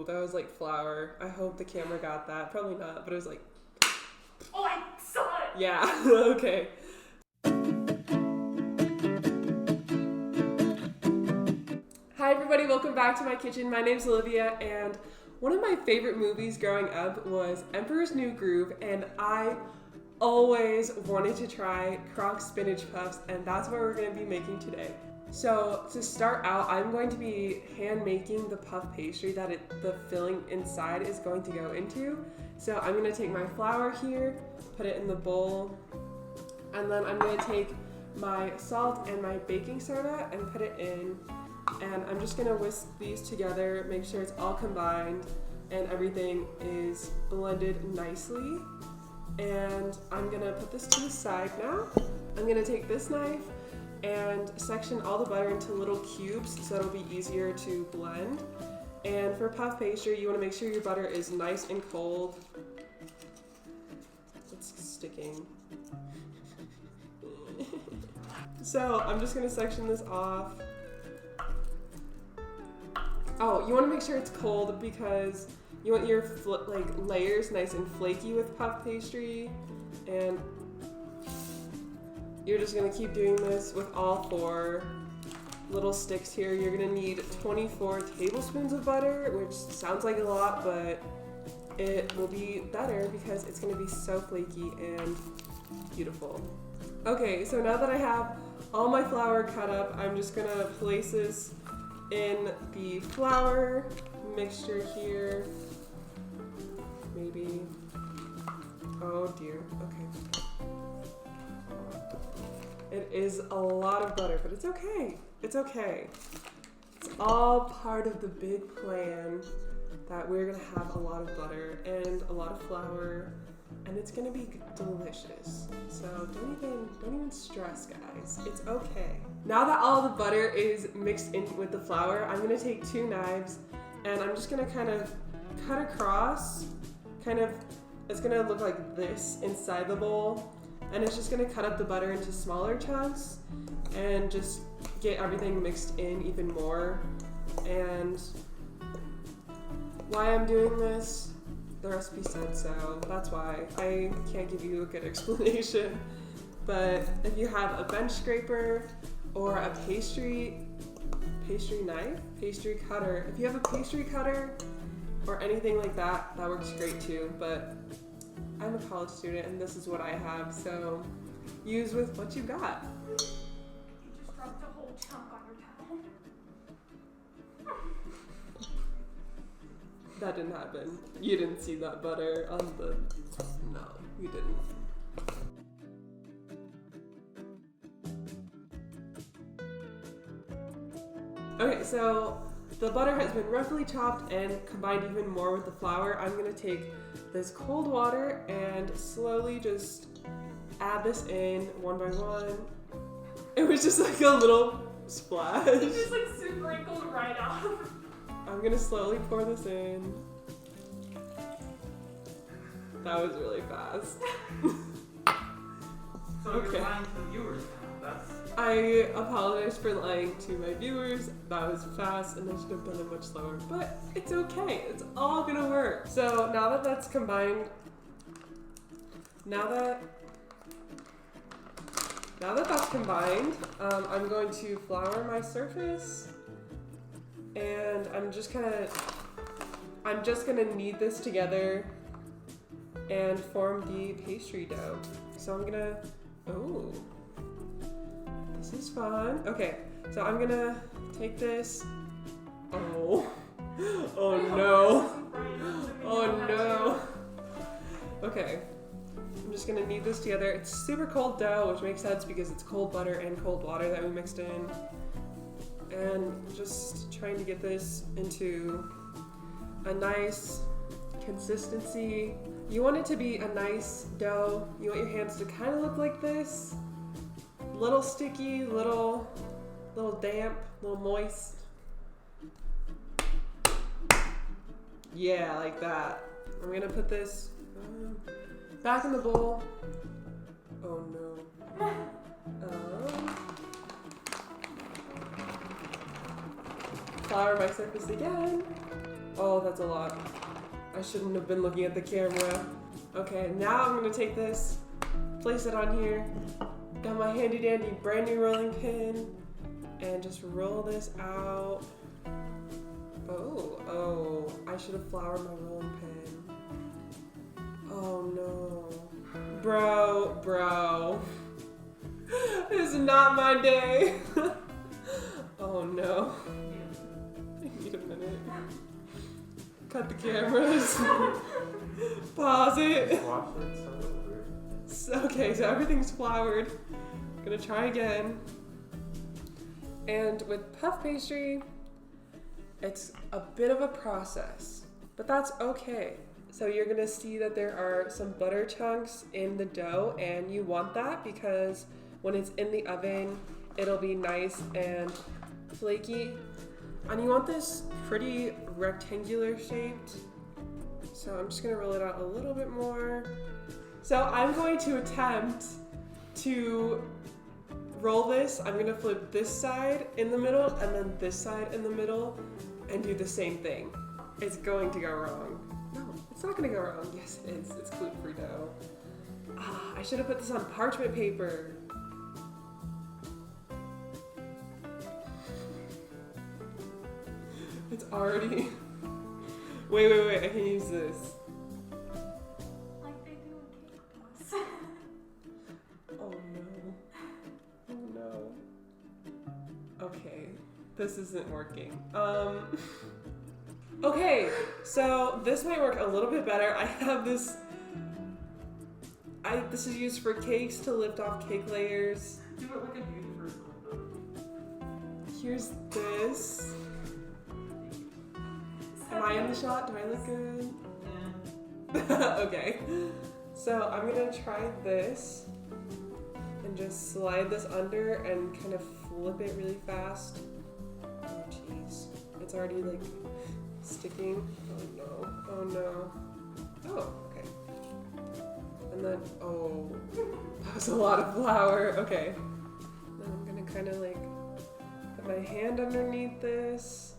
Ooh, that was like flour. I hope the camera got that. Probably not, but it was like... Oh, I saw it! Yeah, okay. Hi everybody, welcome back to my kitchen. My name's Olivia, and one of my favorite movies growing up was Emperor's New Groove, and I always wanted to try Kronk spinach puffs, and that's what we're going to be making today. So to start out, I'm going to be hand making the puff pastry that the filling inside is going to go into. So I'm going to take my flour here, put it in the bowl, and then I'm going to take my salt and my baking soda and put it in. And I'm just gonna whisk these together, make sure it's all combined and everything is blended nicely. And I'm gonna put this to the side now. I'm gonna take this knife and section all the butter into little cubes so it'll be easier to blend. And for puff pastry, you wanna make sure your butter is nice and cold. It's sticking. So I'm just gonna section this off. Oh, you want to make sure it's cold because you want your layers nice and flaky with puff pastry, and you're just going to keep doing this with all 4 little sticks here. You're going to need 24 tablespoons of butter, which sounds like a lot, but it will be better because it's going to be so flaky and beautiful. Okay, so now that I have all my flour cut up, I'm just going to place this in the flour mixture here, maybe. Oh dear, okay. It is a lot of butter, but it's okay. It's okay. It's all part of the big plan that we're gonna have a lot of butter and a lot of flour, and it's gonna be delicious. So don't even stress, guys. It's okay. Now that all the butter is mixed in with the flour, I'm gonna take 2 knives and I'm just gonna kind of cut across, it's gonna look like this inside the bowl, and it's just gonna cut up the butter into smaller chunks and just get everything mixed in even more. And why I'm doing this, the recipe said so, that's why. I can't give you a good explanation, but if you have a bench scraper or a pastry knife, pastry cutter, if you have a pastry cutter or anything like that, that works great too, but I'm a college student and this is what I have, so use with what you got. You just dropped a whole chunk on your towel. That didn't happen. You didn't see that butter on the... No, you didn't. Okay, so the butter has been roughly chopped and combined even more with the flour. I'm gonna take this cold water and slowly just add this in one by one. It was just like a little splash. It just like sprinkled right off. I'm gonna slowly pour this in. That was really fast. So Okay. you're lying to the viewers now. I apologize for lying to my viewers. That was fast and I should have done it much slower, but it's okay. It's all gonna work. So now that that's combined, now that that's combined, I'm going to flour my surface, and I'm just gonna knead this together and form the pastry dough. So I'm gonna, oh, this is fun. Okay, so I'm gonna take this, oh no, oh no. Okay, I'm just gonna knead this together. It's super cold dough, which makes sense because it's cold butter and cold water that we mixed in. And just trying to get this into a nice consistency. You want it to be a nice dough. You want your hands to kind of look like this. Little sticky, little damp, little moist. Yeah, like that. I'm gonna put this back in the bowl. Oh no. Flour my surface again. Oh, that's a lot. I shouldn't have been looking at the camera. Okay, now I'm gonna take this, place it on here, got my handy dandy brand new rolling pin, and just roll this out. Oh, I should have floured my rolling pin. Oh no. Bro. This is not my day. Oh no. I need a minute. Cut the cameras. Pause it. Okay, so everything's floured. Gonna try again. And with puff pastry, it's a bit of a process, but that's okay. So you're gonna see that there are some butter chunks in the dough, and you want that because when it's in the oven, it'll be nice and flaky. And you want this pretty rectangular shaped. So I'm just gonna roll it out a little bit more. So I'm going to attempt to roll this. I'm gonna flip this side in the middle and then this side in the middle and do the same thing. It's going to go wrong. No, it's not gonna go wrong. Yes, it is. It's gluten-free dough. I should have put this on parchment paper. It's already... Wait, I can use this. Like they do in cake pops. Oh no. Okay, this isn't working. Okay, so this might work a little bit better. I have this, this is used for cakes to lift off cake layers. Do it like a universal. Here's this. Am I in the shot? Do I look good? Yeah. Okay. So I'm gonna try this and just slide this under and kind of flip it really fast. Oh jeez. It's already like sticking. Oh no. Oh, okay. And then, oh, that was a lot of flour. Okay. Then I'm gonna kind of like put my hand underneath this.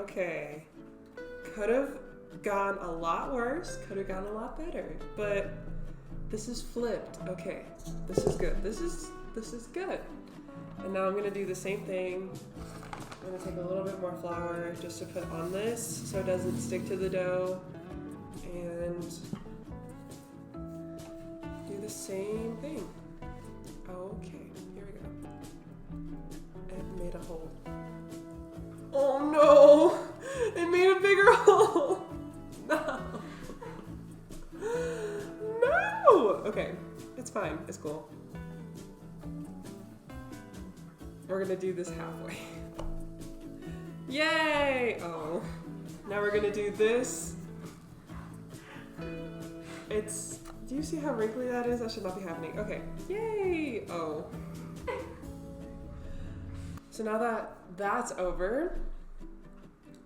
Okay. Could have gone a lot worse, could have gone a lot better, but this is flipped. Okay, this is good. This is good. And now I'm gonna do the same thing. I'm gonna take a little bit more flour just to put on this so it doesn't stick to the dough, and do the same thing. Okay, here we go. It made a hole. Oh no! It made a bigger hole! No! No! Okay, it's fine. It's cool. We're gonna do this halfway. Yay! Oh. Now we're gonna do this. Do you see how wrinkly that is? That should not be happening. Okay. Yay! Oh. So now that that's over,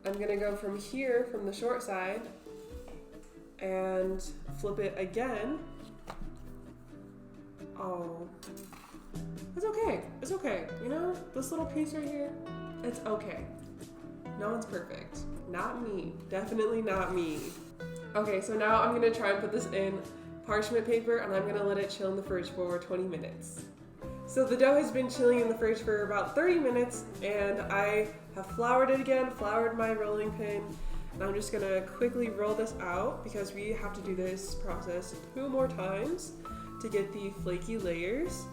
I'm gonna go from here, from the short side, and flip it again. Oh, it's okay. It's okay. You know, this little piece right here, it's okay. No one's perfect. Not me. Definitely not me. Okay, so now I'm gonna try and put this in parchment paper, and I'm gonna let it chill in the fridge for 20 minutes. So the dough has been chilling in the fridge for about 30 minutes, and I have floured it again, floured my rolling pin, and I'm just gonna quickly roll this out because we have to do this process 2 more times to get the flaky layers.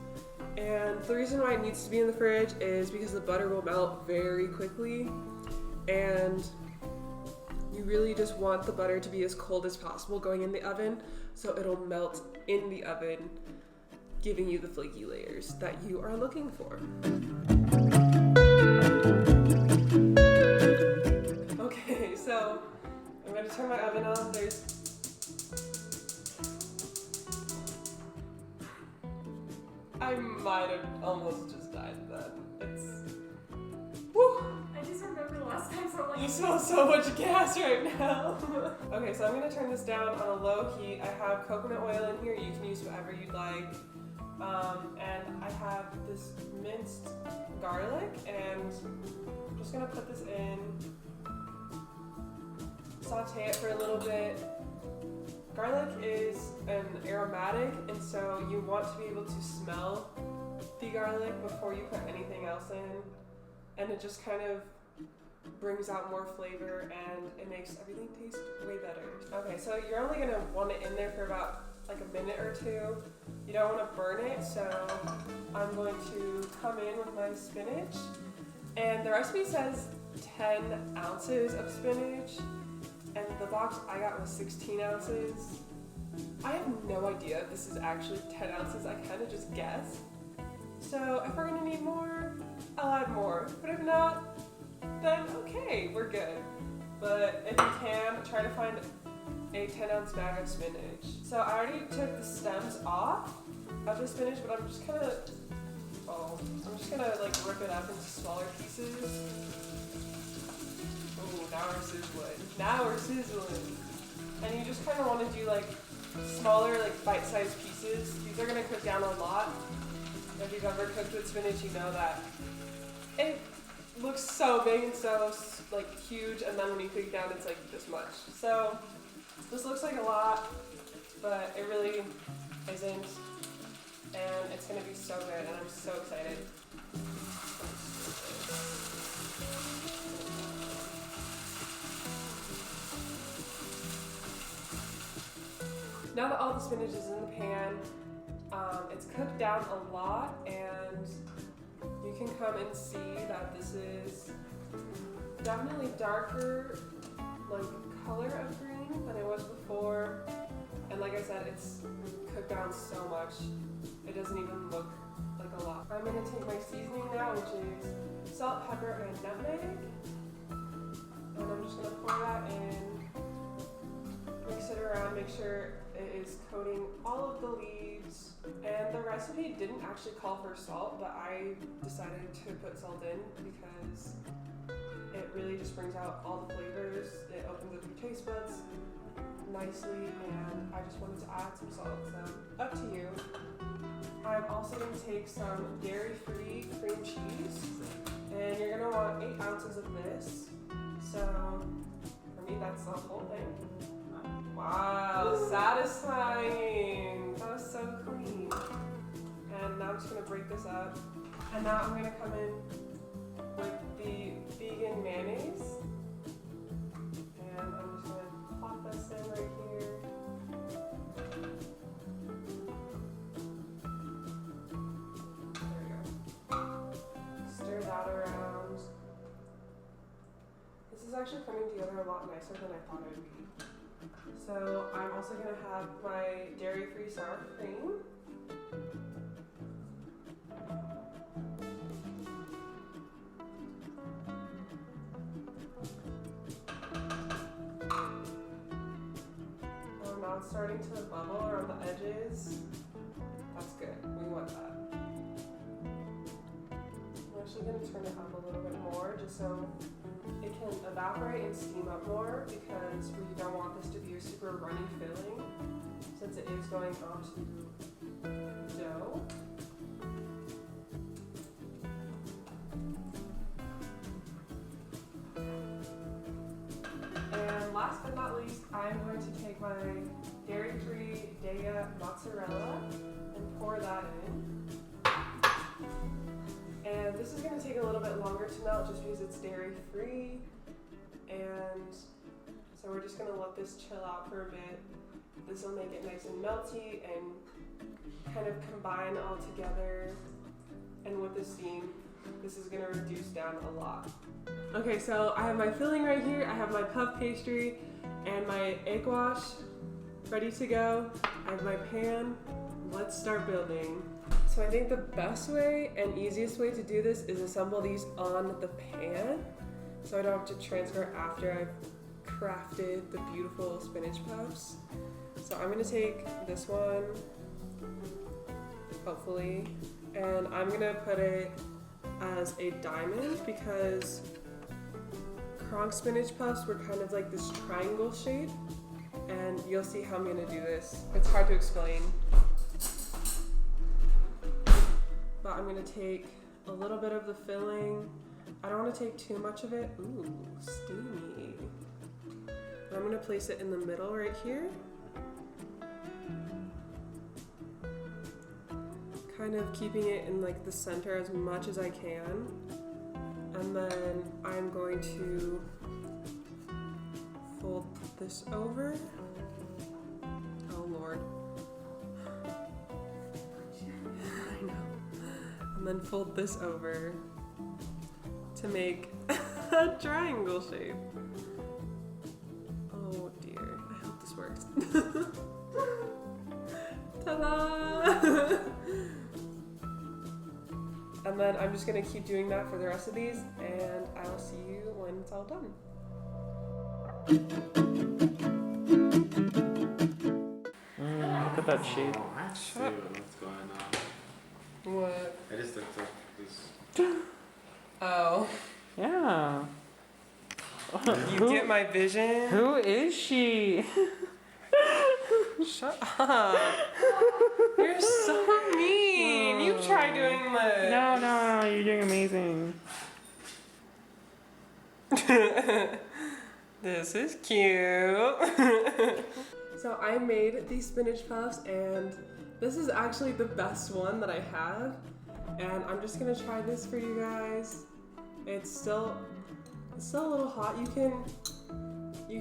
And the reason why it needs to be in the fridge is because the butter will melt very quickly, and you really just want the butter to be as cold as possible going in the oven so it'll melt in the oven, giving you the flaky layers that you are looking for. Okay, so I'm going to turn my oven on. I might have almost just died then. Woo! I just remember the last time someone I smell so much gas right now. Okay, so I'm going to turn this down on a low heat. I have coconut oil in here. You can use whatever you'd like. And I have this minced garlic, and I'm just gonna put this in, saute it for a little bit. Garlic is an aromatic, and so you want to be able to smell the garlic before you put anything else in, and it just kind of brings out more flavor and it makes everything taste way better. Okay, so you're only gonna want it in there for about like a minute or two. You don't want to burn it, so I'm going to come in with my spinach. And the recipe says 10 ounces of spinach, and the box I got was 16 ounces. I have no idea if this is actually 10 ounces, I kind of just guessed. So if we're gonna need more, I'll add more, but if not, then okay, we're good. But if you can, try to find a 10-ounce bag of spinach. So I already took the stems off of the spinach, but I'm just gonna like rip it up into smaller pieces. Ooh, now we're sizzling. Now we're sizzling. And you just kind of want to do like smaller, like bite-sized pieces. These are gonna cook down a lot. If you've ever cooked with spinach, you know that it looks so big and so like huge, and then when you cook it down, it's like this much. So this looks like a lot, but it really isn't, and it's gonna be so good, and I'm so excited. Now that all the spinach is in the pan, it's cooked down a lot, and you can come and see that this is definitely darker, like color of green than it was before. And like I said, it's cooked down so much, it doesn't even look like a lot. I'm gonna take my seasoning now, which is salt, pepper, and nutmeg. And I'm just gonna pour that in, mix it around, make sure it is coating all of the leaves. And the recipe didn't actually call for salt, but I decided to put salt in because it really just brings out all the flavors. It opens up your taste buds nicely, and I just wanted to add some salt, so up to you. I'm also going to take some dairy-free cream cheese, and you're going to want 8 ounces of this. So for me, that's the whole thing. Wow, satisfying. That was so clean. And now I'm just going to break this up. And now I'm going to come in with the vegan mayonnaise. And I'm just going to pop this in right here. There we go. Stir that around. This is actually coming together a lot nicer than I thought it would be. So I'm also going to have my dairy-free sour cream. Now it's starting to bubble around the edges. That's good. We want that. I'm actually going to turn it up a little bit more just so it can evaporate and steam up more, because we don't want this to be a super runny filling since it is going onto dough. And last but not least, I'm going to take my dairy-free Daya mozzarella and pour that in. And this is going to take a little bit longer to melt just because it's dairy-free. And so we're just going to let this chill out for a bit. This will make it nice and melty and kind of combine all together. And with the steam, this is going to reduce down a lot. Okay, so I have my filling right here. I have my puff pastry and my egg wash ready to go. I have my pan. Let's start building. So I think the best way and easiest way to do this is assemble these on the pan, so I don't have to transfer after I've crafted the beautiful spinach puffs. So I'm gonna take this one, hopefully, and I'm gonna put it as a diamond because Kronk spinach puffs were kind of like this triangle shape, and you'll see how I'm gonna do this. It's hard to explain. but I'm gonna take a little bit of the filling. I don't want to take too much of it. Ooh, steamy. And I'm gonna place it in the middle right here. Kind of keeping it in like the center as much as I can. And then I'm going to fold this over. Oh Lord. I know. And then fold this over to make a triangle shape. Oh dear, I hope this works. Ta-da! And then I'm just gonna keep doing that for the rest of these, and I will see you when it's all done. Look at that shape. Oh, I see what's going on. What? I just looked up this. Oh. Yeah. You get my vision? Who is she? Shut up. You're so mean. You try doing this. No, you're doing amazing. This is cute. So I made these spinach puffs, and this is actually the best one that I have. And I'm just gonna try this for you guys. It's still a little hot. You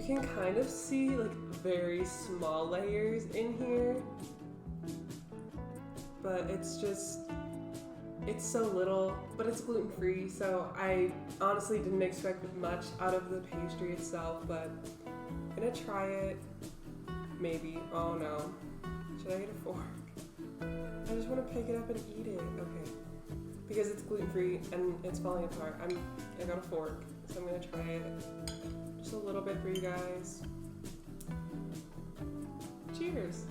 can kind of see like very small layers in here, but it's so little, but it's gluten free, so I honestly didn't expect much out of the pastry itself, but I'm gonna try it. Maybe. Oh no. Should I get a fork? I just want to pick it up and eat it. Okay. Because it's gluten free and it's falling apart. I got a fork, so I'm gonna try it. Just a little bit for you guys. Cheers.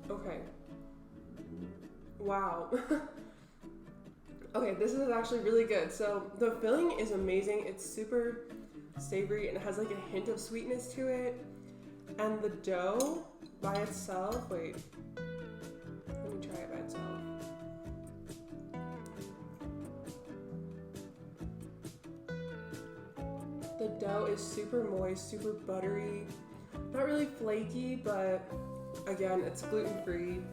Okay. Wow. Okay, this is actually really good. So the filling is amazing. It's super savory and it has like a hint of sweetness to it. And the dough by itself, wait, let me try it by itself. The dough is super moist, super buttery, not really flaky, but again, it's gluten-free.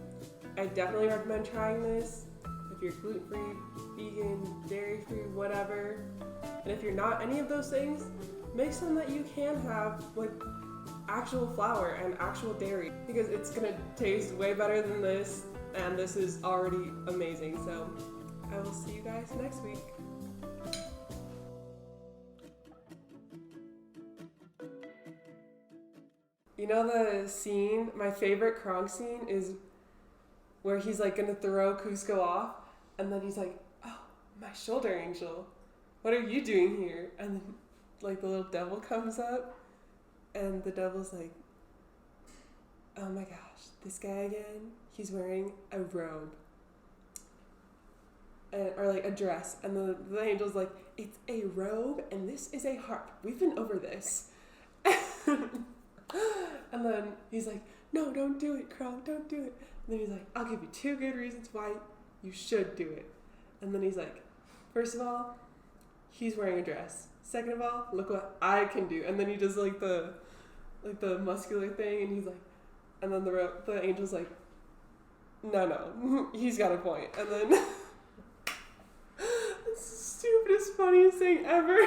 I definitely recommend trying this if you're gluten-free, vegan, dairy-free, whatever. And if you're not any of those things, make some that you can have with actual flour and actual dairy, because it's gonna taste way better than this, and this is already amazing. So I will see you guys next week. You know the scene, my favorite Kronk scene is where he's like gonna throw Cusco off, and then he's like, oh, my shoulder angel, what are you doing here? And then like the little devil comes up, and the devil's like, oh my gosh, this guy again, he's wearing a robe. Or like a dress, and the angel's like, it's a robe and this is a harp. We've been over this. And then he's like, no, don't do it, Kronk, don't do it. And then he's like, I'll give you 2 good reasons why you should do it. And then he's like, first of all, he's wearing a dress. Second of all, look what I can do. And then he does like the muscular thing, and he's like, and then the angel's like, no, he's got a point. And then it's the stupidest, funniest thing ever.